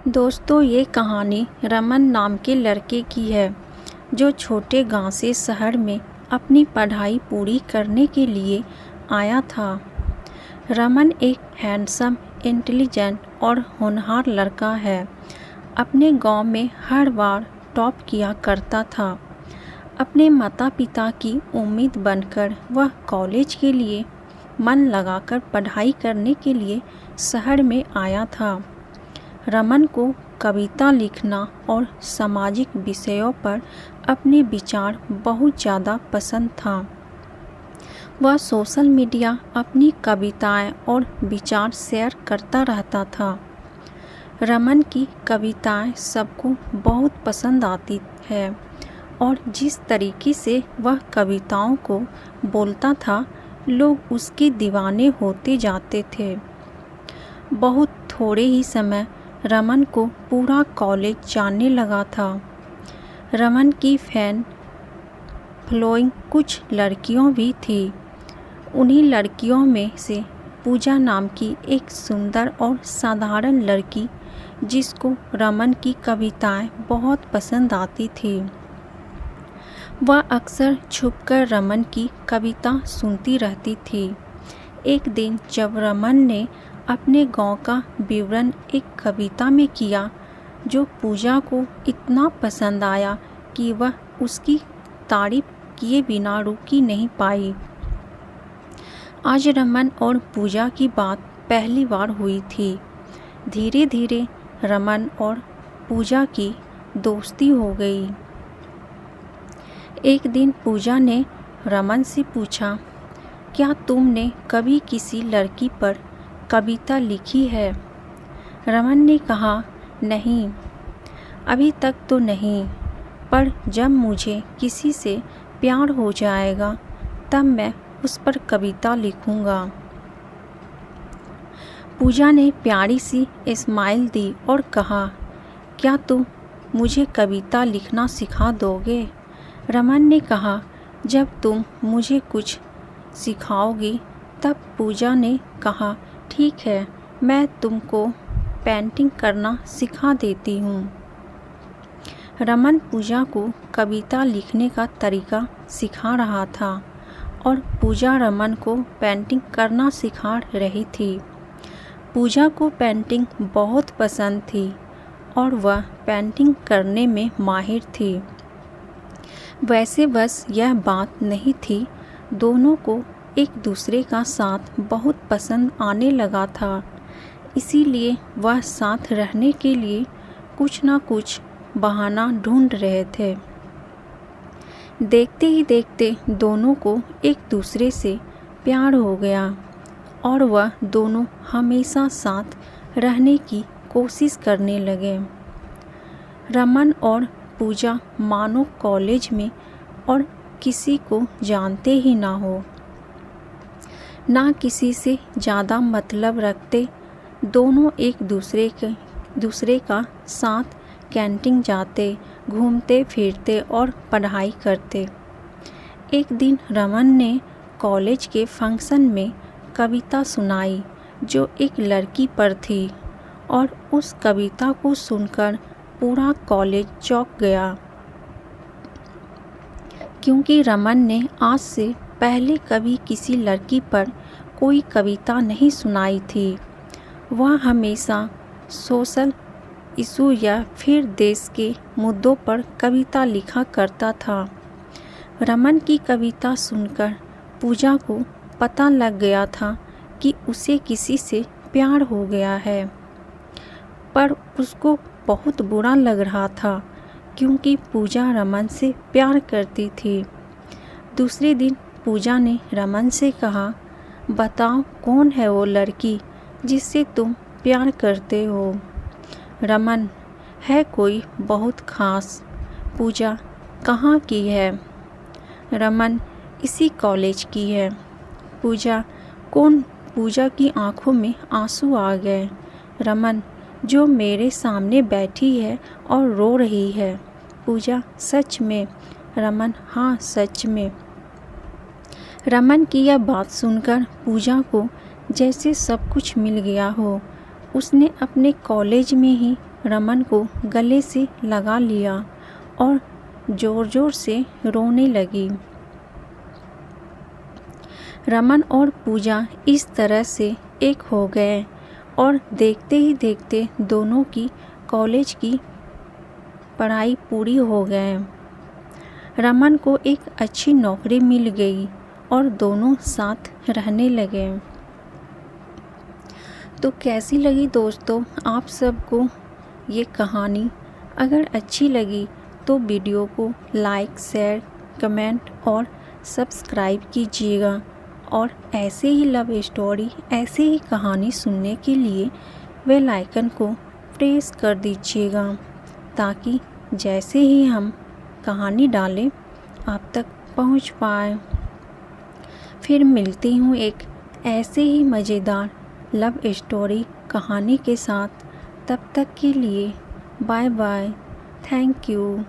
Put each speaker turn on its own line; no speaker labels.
दोस्तों, ये कहानी रमन नाम के लड़के की है जो छोटे गांव से शहर में अपनी पढ़ाई पूरी करने के लिए आया था। रमन एक हैंडसम, इंटेलिजेंट और होनहार लड़का है। अपने गांव में हर बार टॉप किया करता था। अपने माता पिता की उम्मीद बनकर वह कॉलेज के लिए मन लगाकर पढ़ाई करने के लिए शहर में आया था। रमन को कविता लिखना और सामाजिक विषयों पर अपने विचार बहुत ज़्यादा पसंद था। वह सोशल मीडिया अपनी कविताएं और विचार शेयर करता रहता था। रमन की कविताएं सबको बहुत पसंद आती है और जिस तरीके से वह कविताओं को बोलता था, लोग उसके दीवाने होते जाते थे। बहुत थोड़े ही समय रमन को पूरा कॉलेज जानने लगा था। रमन की फैन फॉलोइंग कुछ लड़कियों भी थी। उन्हीं लड़कियों में से पूजा नाम की एक सुंदर और साधारण लड़की, जिसको रमन की कविताएं बहुत पसंद आती थी। वह अक्सर छुपकर रमन की कविता सुनती रहती थी। एक दिन जब रमन ने अपने गांव का विवरण एक कविता में किया, जो पूजा को इतना पसंद आया कि वह उसकी तारीफ किए बिना रुक ही नहीं पाई। आज रमन और पूजा की बात पहली बार हुई थी। धीरे धीरे रमन और पूजा की दोस्ती हो गई। एक दिन पूजा ने रमन से पूछा, क्या तुमने कभी किसी लड़की पर कविता लिखी है? रमन ने कहा, नहीं, अभी तक तो नहीं, पर जब मुझे किसी से प्यार हो जाएगा तब मैं उस पर कविता लिखूंगा। पूजा ने प्यारी सी स्माइल दी और कहा, क्या तुम मुझे कविता लिखना सिखा दोगे? रमन ने कहा, जब तुम मुझे कुछ सिखाओगी। तब पूजा ने कहा, ठीक है, मैं तुमको पेंटिंग करना सिखा देती हूँ। रमन पूजा को कविता लिखने का तरीका सिखा रहा था और पूजा रमन को पेंटिंग करना सिखा रही थी। पूजा को पेंटिंग बहुत पसंद थी और वह पेंटिंग करने में माहिर थी। वैसे बस यह बात नहीं थी, दोनों को एक दूसरे का साथ बहुत पसंद आने लगा था। इसीलिए वह साथ रहने के लिए कुछ ना कुछ बहाना ढूंढ रहे थे। देखते ही देखते दोनों को एक दूसरे से प्यार हो गया और वह दोनों हमेशा साथ रहने की कोशिश करने लगे। रमन और पूजा मानो कॉलेज में और किसी को जानते ही ना हो, ना किसी से ज़्यादा मतलब रखते। दोनों एक दूसरे का साथ कैंटीन जाते, घूमते फिरते और पढ़ाई करते। एक दिन रमन ने कॉलेज के फंक्शन में कविता सुनाई जो एक लड़की पर थी और उस कविता को सुनकर पूरा कॉलेज चौंक गया, क्योंकि रमन ने आज से पहले कभी किसी लड़की पर कोई कविता नहीं सुनाई थी। वह हमेशा सोशल इशू या फिर देश के मुद्दों पर कविता लिखा करता था। रमन की कविता सुनकर पूजा को पता लग गया था कि उसे किसी से प्यार हो गया है, पर उसको बहुत बुरा लग रहा था क्योंकि पूजा रमन से प्यार करती थी। दूसरे दिन पूजा ने रमन से कहा, बताओ कौन है वो लड़की जिससे तुम प्यार करते हो? रमन, है कोई बहुत ख़ास। पूजा, कहाँ की है? रमन, इसी कॉलेज की है। पूजा, कौन? पूजा की आंखों में आंसू आ गए। रमन, जो मेरे सामने बैठी है और रो रही है। पूजा, सच में? रमन, हाँ, सच में। रमन की यह बात सुनकर पूजा को जैसे सब कुछ मिल गया हो। उसने अपने कॉलेज में ही रमन को गले से लगा लिया और ज़ोर ज़ोर से रोने लगी। रमन और पूजा इस तरह से एक हो गए और देखते ही देखते दोनों की कॉलेज की पढ़ाई पूरी हो गए। रमन को एक अच्छी नौकरी मिल गई और दोनों साथ रहने लगे। तो कैसी लगी दोस्तों आप सबको ये कहानी? अगर अच्छी लगी तो वीडियो को लाइक, शेयर, कमेंट और सब्सक्राइब कीजिएगा और ऐसे ही लव स्टोरी, ऐसे ही कहानी सुनने के लिए बेल आइकन को प्रेस कर दीजिएगा ताकि जैसे ही हम कहानी डालें आप तक पहुंच पाए। फिर मिलती हूँ एक ऐसे ही मज़ेदार लव स्टोरी कहानी के साथ। तब तक के लिए बाय बाय। Thank you.